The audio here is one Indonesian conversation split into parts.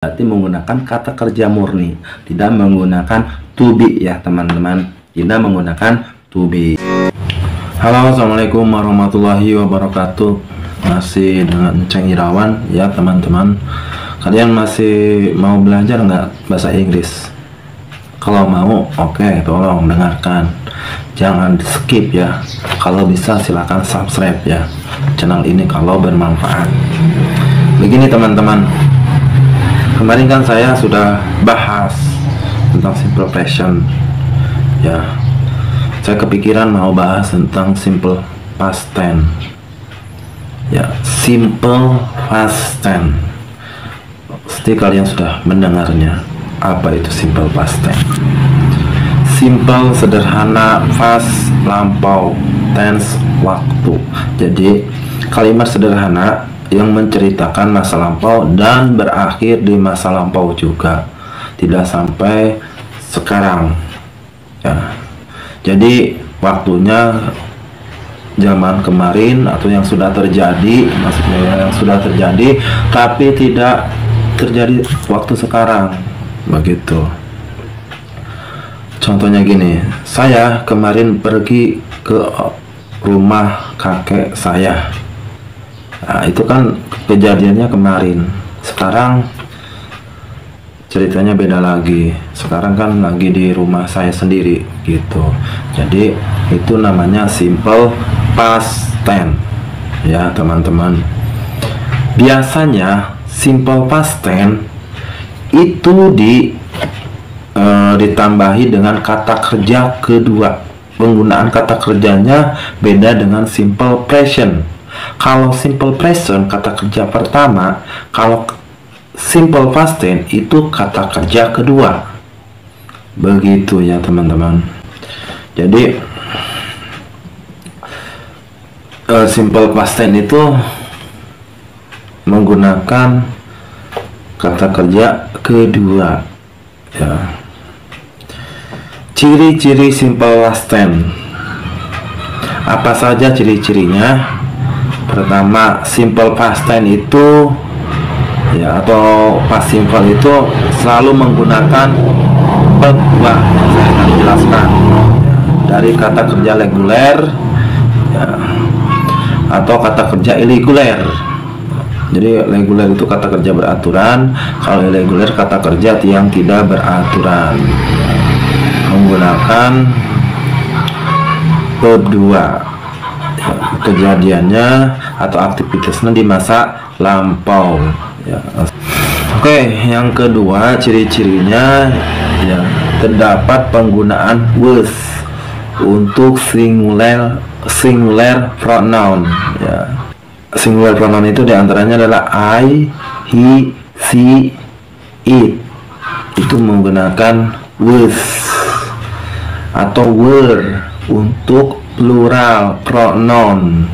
berarti menggunakan kata kerja murni, tidak menggunakan to be ya teman-teman, tidak menggunakan to be. Halo, assalamualaikum warahmatullahi wabarakatuh. Masih dengan Ceng Irawan ya teman-teman. Kalian masih mau belajar nggak bahasa Inggris? Kalau mau, oke, tolong dengarkan, jangan di skip ya. Kalau bisa silakan subscribe ya channel ini kalau bermanfaat. Begini teman-teman, kemarin kan saya sudah bahas tentang simple present ya. Saya kepikiran mau bahas tentang simple past tense ya, simple past tense. Pasti kalian sudah mendengarnya. Apa itu simple past tense? Simple sederhana, past lampau, tense waktu. Jadi kalimat sederhana yang menceritakan masa lampau dan berakhir di masa lampau juga, tidak sampai sekarang ya. Jadi waktunya zaman kemarin atau yang sudah terjadi, maksudnya yang sudah terjadi tapi tidak terjadi waktu sekarang, begitu. Contohnya gini, saya kemarin pergi ke rumah kakek saya. Nah, itu kan kejadiannya kemarin. Sekarang ceritanya beda lagi. Sekarang kan lagi di rumah saya sendiri gitu. Jadi itu namanya simple past tense ya teman-teman. Biasanya simple past tense itu ditambahi dengan kata kerja kedua. Penggunaan kata kerjanya beda dengan simple present. Kalau simple present kata kerja pertama, kalau simple past tense itu kata kerja kedua. Begitu ya teman-teman. Jadi simple past tense itu menggunakan kata kerja kedua ya. Ciri-ciri simple past tense apa saja ciri-cirinya? Pertama, simple past tense itu ya, atau past simple itu selalu menggunakan verb 2. Saya akan jelaskan ya, dari kata kerja reguler ya, atau kata kerja irregular. Jadi reguler itu kata kerja beraturan, kalau irregular kata kerja yang tidak beraturan, menggunakan verb 2 ya, kejadiannya atau aktivitasnya di masa lampau ya. Oke, yang kedua ciri-cirinya ya, terdapat penggunaan was untuk singular pronoun ya. Singular pronoun itu diantaranya adalah I, he, she, it. Itu menggunakan was. Atau were untuk plural pronoun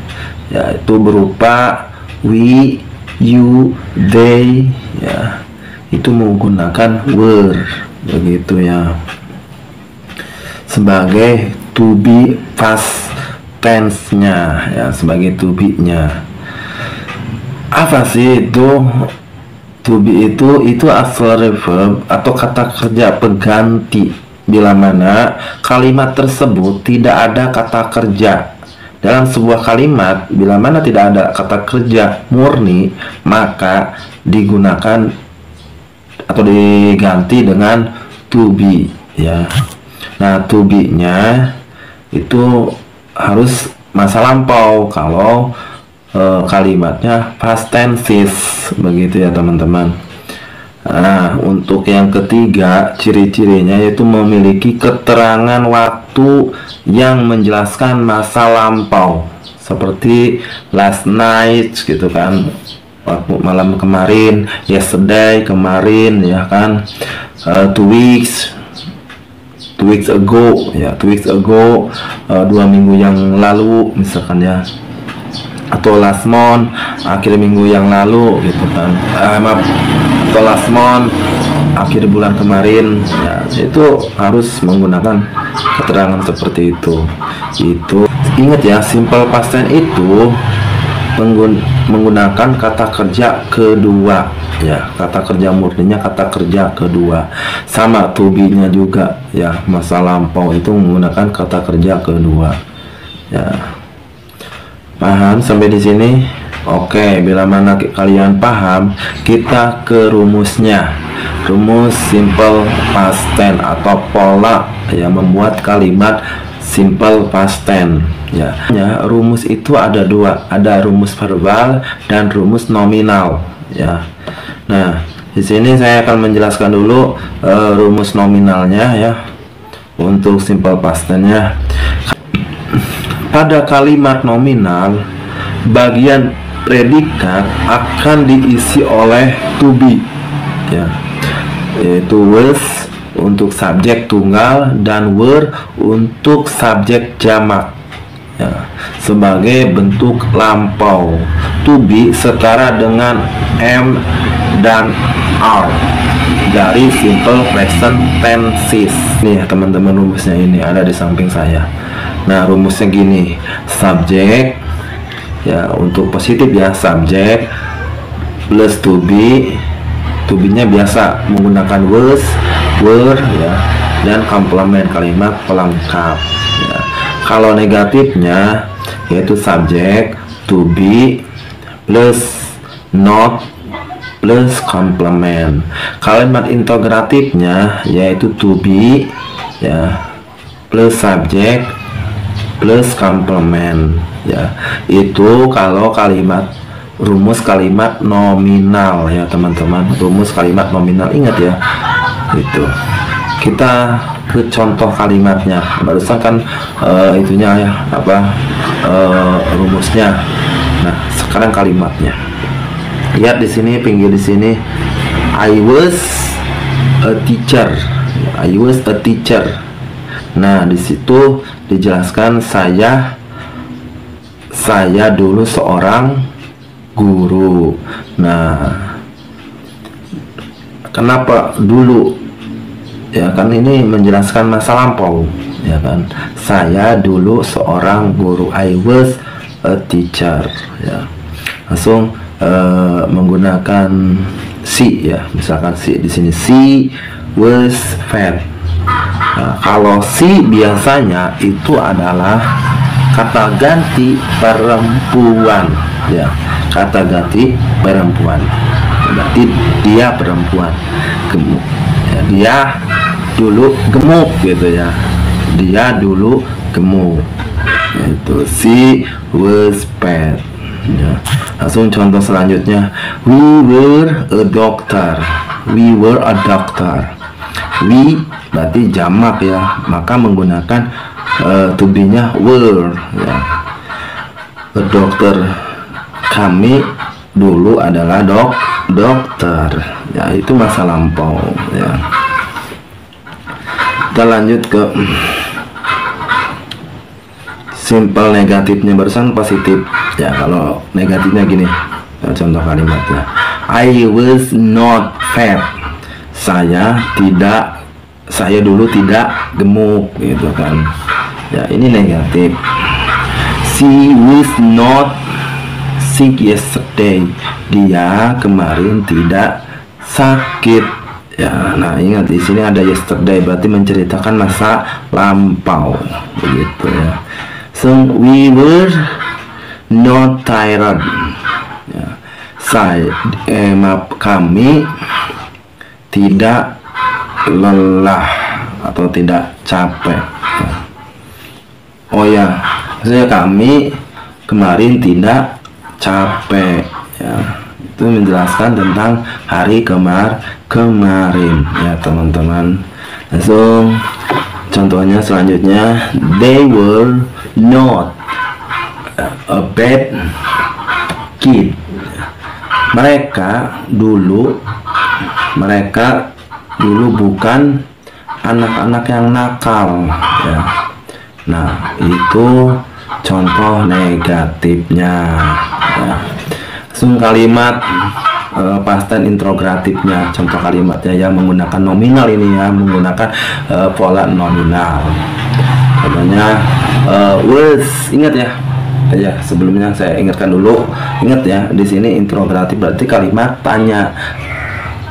yaitu berupa we, you, they ya, itu menggunakan were, begitu ya, sebagai to be past tense-nya ya, sebagai to be-nya. Apa sih itu to be? Itu auxiliary verb atau kata kerja pengganti bila mana kalimat tersebut tidak ada kata kerja. Dalam sebuah kalimat, bila mana tidak ada kata kerja murni, maka digunakan atau diganti dengan to be ya. Nah, to be-nya itu harus masa lampau kalau kalimatnya past tenses, begitu ya teman-teman. Nah, untuk yang ketiga ciri-cirinya yaitu memiliki keterangan waktu yang menjelaskan masa lampau, seperti last night gitu kan, waktu malam kemarin, yesterday kemarin ya kan, 2 weeks ago ya, 2 weeks ago 2 minggu yang lalu misalkan ya, atau last month akhir minggu yang lalu gitu kan, atau last month akhir bulan kemarin ya. Itu harus menggunakan keterangan seperti itu. Itu ingat ya, simple past tense itu menggunakan kata kerja kedua ya. Kata kerja murninya kata kerja kedua, sama to be-nya juga ya. Masa lampau itu menggunakan kata kerja kedua ya. Paham sampai di sini? Oke, bila mana kalian paham, kita ke rumusnya. Rumus simple past tense atau pola ya membuat kalimat simple past tense ya. Rumus itu ada dua, ada rumus verbal dan rumus nominal ya. Nah, di sini saya akan menjelaskan dulu rumus nominalnya ya. Untuk simple past tense-nya, pada kalimat nominal bagian predikat akan diisi oleh to be ya, yaitu was untuk subjek tunggal dan were untuk subjek jamak ya, sebagai bentuk lampau. To be setara dengan am dan are dari simple present tenses. Nih ya teman-teman, rumusnya ini ada di samping saya. Nah, rumusnya gini, subjek ya, untuk positif ya, subjek plus to be nya biasa menggunakan was, were ya, dan komplement kalimat pelengkap ya. Kalau negatifnya yaitu subjek to be plus not plus komplement. Kalimat integratifnya yaitu to be ya plus subjek plus komplement ya. Itu kalau kalimat rumus kalimat nominal ya teman-teman, rumus kalimat nominal, ingat ya. Itu kita ke contoh kalimatnya. Barusan kan itunya ya apa rumusnya. Nah, sekarang kalimatnya. Lihat di sini, pinggir di sini, I was a teacher. I was a teacher. Nah, di situ dijelaskan saya dulu seorang guru. Nah, kenapa dulu? Ya kan ini menjelaskan masa lampau, ya kan? Saya dulu seorang guru. I was a teacher. Ya, langsung menggunakan she ya. Misalkan she di sini, she was fat. Nah, kalau she biasanya itu adalah kata ganti perempuan ya, kata ganti perempuan, berarti dia perempuan, gemuk ya, dia dulu gemuk gitu ya, dia dulu gemuk, itu she was fat ya. Langsung contoh selanjutnya, we were a doctor. We were a doctor. We berarti jamak ya, maka menggunakan to be-nya were ya. A doctor, kami dulu adalah dokter ya, itu masa lampau ya. Kita lanjut ke simple negatifnya. Barusan positif ya, kalau negatifnya gini ya, contoh kalimatnya, I was not fat. Saya dulu tidak gemuk gitu kan ya, ini negatif. She was not sick yesterday. Dia kemarin tidak sakit ya. Nah, ingat di sini ada yesterday, berarti menceritakan masa lampau begitu ya. So we were not tired ya. Kami tidak lelah atau tidak capek ya. Oh ya, maksudnya kami kemarin tidak capek ya. Itu menjelaskan tentang hari kemarin ya teman-teman. Langsung contohnya selanjutnya, they were not a bad kid. Mereka dulu bukan anak-anak yang nakal ya. Nah, itu contoh negatifnya ya. Langsung kalimat past tense integratifnya, contoh kalimatnya yang menggunakan nominal ini ya, menggunakan pola nominal. Contohnya was, ingat ya, Ya, sebelumnya saya ingatkan dulu. Ingat ya, di sini interrogatif berarti kalimat tanya.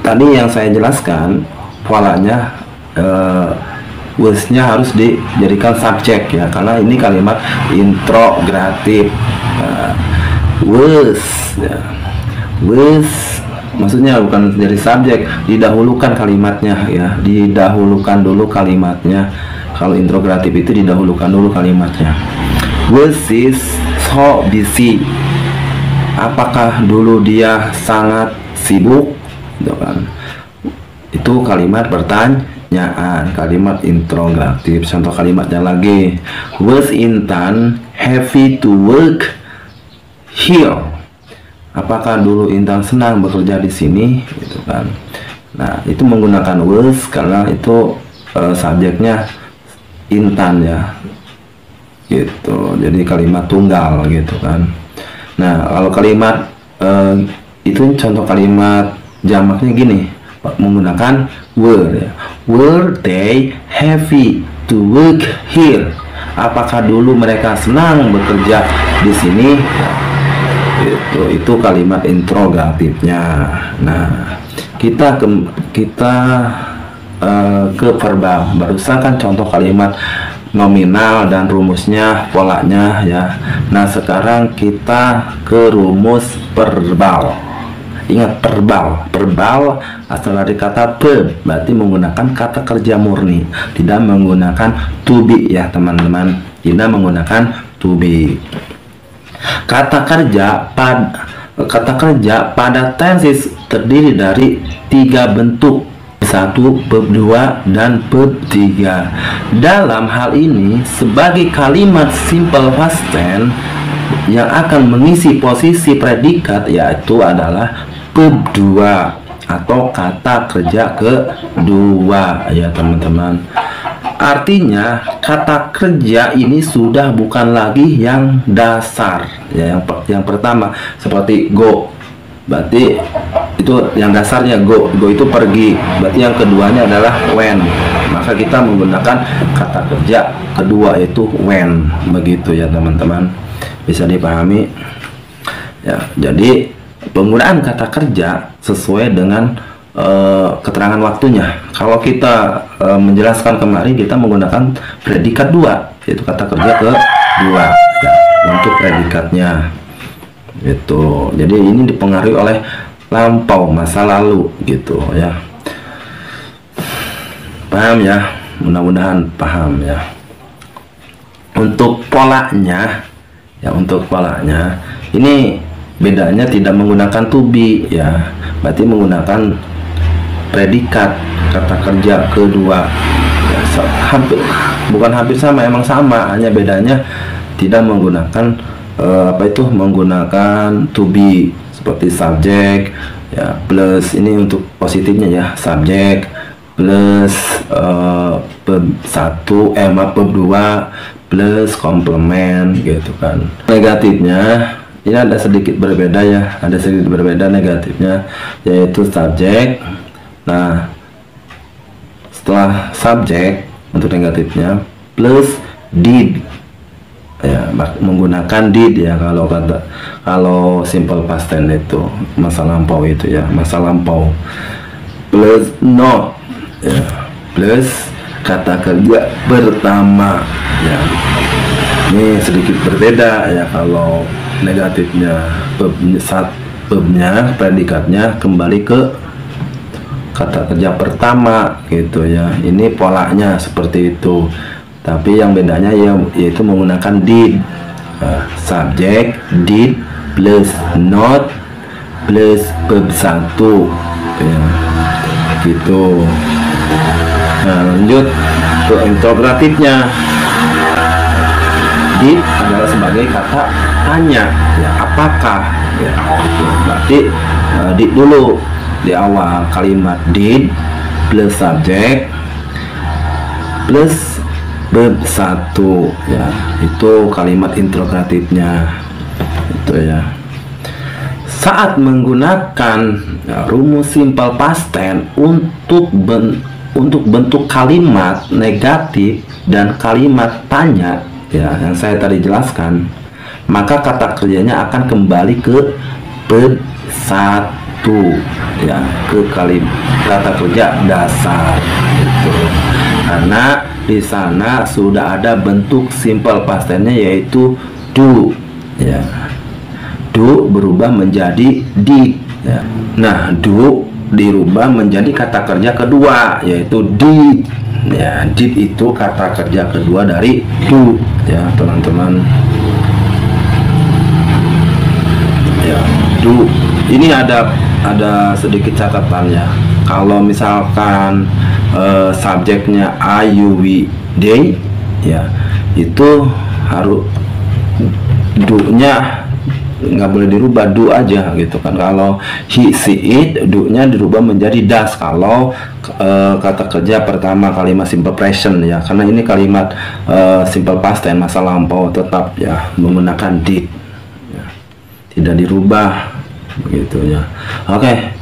Tadi yang saya jelaskan polanya, was-nya harus dijadikan subjek ya, karena ini kalimat interrogatif. Was ya. Was maksudnya bukan jadi subjek, didahulukan kalimatnya ya, didahulukan dulu kalimatnya. Kalau interrogatif itu didahulukan dulu kalimatnya. Was is so busy. Apakah dulu dia sangat sibuk? Gitu kan. Itu kalimat pertanyaan, kalimat interrogatif. Contoh kalimatnya lagi. Was Intan happy to work here? Apakah dulu Intan senang bekerja di sini? Gitu kan. Nah, itu menggunakan was karena itu subjeknya Intan ya. Gitu, jadi kalimat tunggal gitu kan. Nah, kalau kalimat itu contoh kalimat jamaknya gini, menggunakan were ya. Were they happy to work here? Apakah dulu mereka senang bekerja di sini? Itu kalimat interrogatifnya. Nah, kita ke verbal. Barusan kan contoh kalimat nominal dan rumusnya, polanya ya. Nah, sekarang kita ke rumus verbal. Ingat verbal asal dari kata verb, berarti menggunakan kata kerja murni, tidak menggunakan to be ya teman-teman, tidak menggunakan to be. Kata kerja pada tenses terdiri dari 3 bentuk, 1, verb 2, dan verb 3. Dalam hal ini, sebagai kalimat simple past tense yang akan mengisi posisi predikat, yaitu adalah verb 2 atau kata kerja kedua ya teman-teman. Artinya kata kerja ini sudah bukan lagi yang dasar ya, yang pertama seperti go, berarti itu yang dasarnya go itu pergi, berarti yang keduanya adalah when, maka kita menggunakan kata kerja kedua yaitu when, begitu ya teman-teman, bisa dipahami ya. Jadi penggunaan kata kerja sesuai dengan keterangan waktunya. Kalau kita menjelaskan kemarin, kita menggunakan predikat 2 yaitu kata kerja kedua ya, untuk predikatnya itu. Jadi ini dipengaruhi oleh lampau, masa lalu gitu ya. Paham ya? Mudah-mudahan paham ya. Untuk polanya ya, ini bedanya tidak menggunakan to be ya, berarti menggunakan predikat kata kerja kedua ya, bukan hampir sama, emang sama, hanya bedanya tidak menggunakan menggunakan to be seperti subjek ya, plus ini untuk positifnya ya, subjek plus verb 2 plus komplement gitu kan. Negatifnya ini ada sedikit berbeda ya, negatifnya, yaitu subjek. Nah, setelah subjek untuk negatifnya plus did ya, menggunakan did ya, kalau simple past tense itu masa lampau itu ya, masa lampau, plus not ya, plus kata kerja pertama ya. Ini sedikit berbeda ya, kalau negatifnya verbnya predikatnya kembali ke kata kerja pertama gitu ya. Ini polanya seperti itu, tapi yang bedanya ya, yaitu menggunakan did, subjek did plus not plus verb 1 ya, gitu. Nah, lanjut ke interrogatifnya. Did adalah sebagai kata tanya ya, apakah ya, gitu. Berarti did dulu di awal kalimat, did plus subjek plus verb 1 ya, itu kalimat interrogatifnya itu ya. Saat menggunakan rumus simple past tense untuk bentuk kalimat negatif dan kalimat tanya ya, yang saya tadi jelaskan, maka kata kerjanya akan kembali ke satu ya, ke kata kerja dasar gitu. Karena di sana sudah ada bentuk simple past tense-nya yaitu do ya. Do berubah menjadi did ya. Nah, do dirubah menjadi kata kerja kedua yaitu did ya. Did itu kata kerja kedua dari do ya teman-teman ya. Do ini ada sedikit catatan ya. Kalau misalkan subjeknya I, you, we, they ya, itu harus do-nya nggak boleh dirubah, do aja gitu kan. Kalau he, she, it, do-nya dirubah menjadi does kalau kata kerja pertama kalimat simple present ya, karena ini kalimat simple past tense masa lampau tetap ya menggunakan did ya, tidak dirubah begitu ya. Oke,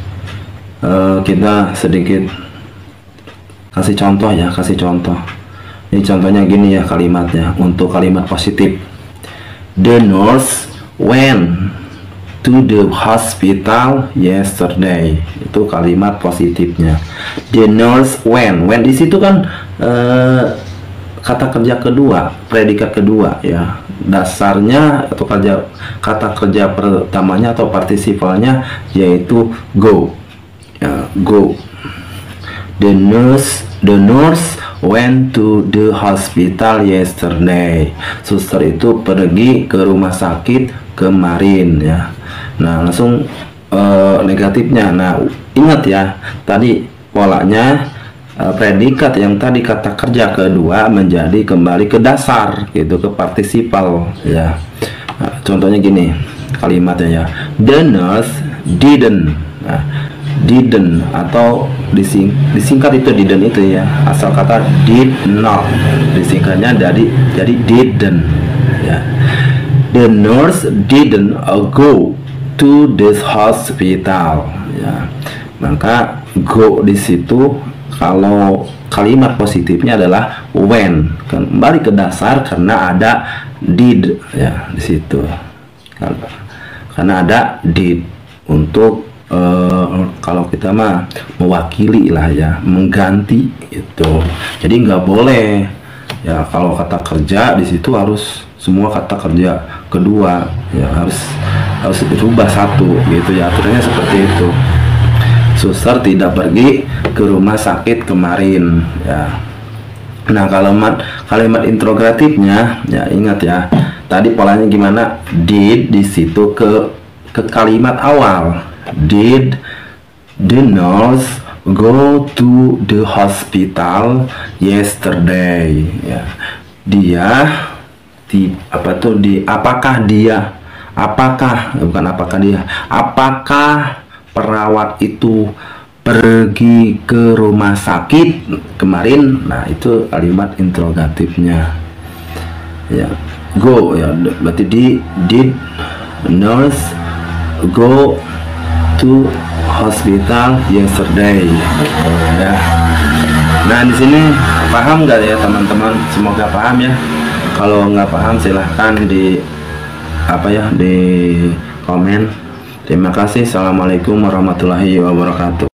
kita sedikit kasih contoh ya, ini contohnya gini ya kalimatnya. Untuk kalimat positif, the nurse went to the hospital yesterday, itu kalimat positifnya. The nurse went di situ kan kata kerja kedua, predikat kedua ya. Dasarnya atau kata kerja pertamanya atau partisipalnya yaitu go ya, go. The nurse went to the hospital yesterday. Suster itu pergi ke rumah sakit kemarin ya. Nah, langsung negatifnya. Nah, ingat ya, tadi polanya predikat yang tadi kata kerja kedua menjadi kembali ke dasar gitu, ke partisipal ya. Nah, contohnya gini kalimatnya ya. The nurse didn't. Nah, didn't atau disingkat itu didn't itu ya, asal kata did not disingkatnya jadi didn't ya. The nurse didn't go to this hospital ya. Maka go di situ kalau kalimat positifnya adalah when, kembali ke dasar karena ada did ya di situ, karena ada did untuk kalau kita mah mewakili lah ya, mengganti itu. Jadi nggak boleh ya kalau kata kerja di situ harus semua kata kerja kedua ya harus dirubah satu gitu ya, aturannya seperti itu. Suster tidak pergi ke rumah sakit kemarin ya. Nah, kalimat interrogatifnya ya, ingat ya tadi polanya gimana, did di situ ke kalimat awal. Did the nurse go to the hospital yesterday ya. Apakah perawat itu pergi ke rumah sakit kemarin? Nah, itu kalimat interrogatifnya ya. Go ya berarti did nurse go to hospital yesterday ya. Nah, di sini paham nggak ya teman-teman? Semoga paham ya. Kalau nggak paham silahkan di komen. Terima kasih. Assalamualaikum warahmatullahi wabarakatuh.